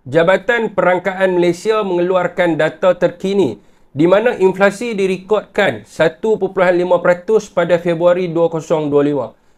Jabatan Perangkaan Malaysia mengeluarkan data terkini di mana inflasi direkodkan 1.5% pada Februari 2025.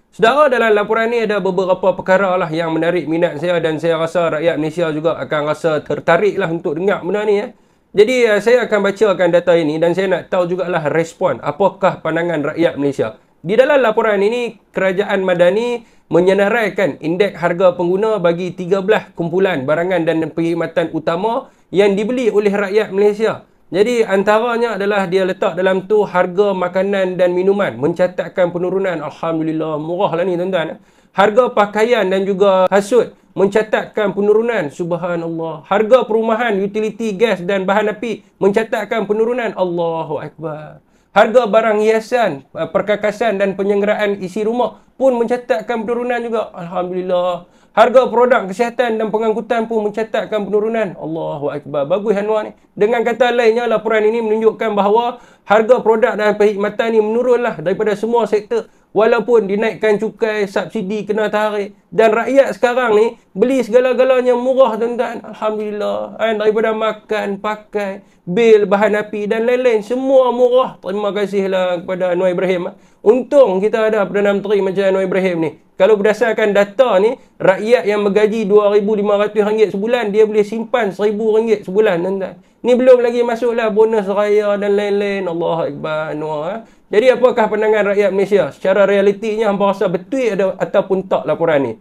Saudara, dalam laporan ni ada beberapa perkara lah yang menarik minat saya dan saya rasa rakyat Malaysia juga akan rasa tertarik lah untuk dengar benda ni. Jadi saya akan bacakan data ini dan saya nak tahu jugalah respon apakah pandangan rakyat Malaysia. Di dalam laporan ini, Kerajaan Madani menyenaraikan indeks harga pengguna bagi 13 kumpulan barangan dan perkhidmatan utama yang dibeli oleh rakyat Malaysia. Jadi antaranya adalah dia letak dalam tu harga makanan dan minuman mencatatkan penurunan. Alhamdulillah, murah lah ni tuan-tuan. Harga pakaian dan juga hasut mencatatkan penurunan. Subhanallah. Harga perumahan, utiliti, gas dan bahan api mencatatkan penurunan. Allahu Akbar. Harga barang hiasan, perkakasan dan penyenggaraan isi rumah pun mencatatkan penurunan juga. Alhamdulillah. Harga produk kesihatan dan pengangkutan pun mencatatkan penurunan. Allahu Akbar. Bagus Anwar ni. Dengan kata lainnya, laporan ini menunjukkan bahawa harga produk dan perkhidmatan ni menurunlah daripada semua sektor. Walaupun dinaikkan cukai, subsidi kena tarik. Dan rakyat sekarang ni beli segala-galanya murah tuan-tuan. Alhamdulillah. Daripada makan, pakai, bil, bahan api dan lain-lain. Semua murah. Terima kasihlah kepada Anwar Ibrahim. Untung kita ada Perdana Menteri macam Anwar Ibrahim ni. Kalau berdasarkan data ni, rakyat yang bergaji RM2,500 sebulan, dia boleh simpan RM1,000 sebulan tuan-tuan. Ni belum lagi masuklah bonus raya dan lain-lain. Allah Akbar Anwar. Jadi apakah pandangan rakyat Malaysia? Secara realitinya, hampa rasa betul ada ataupun tak laporan ni?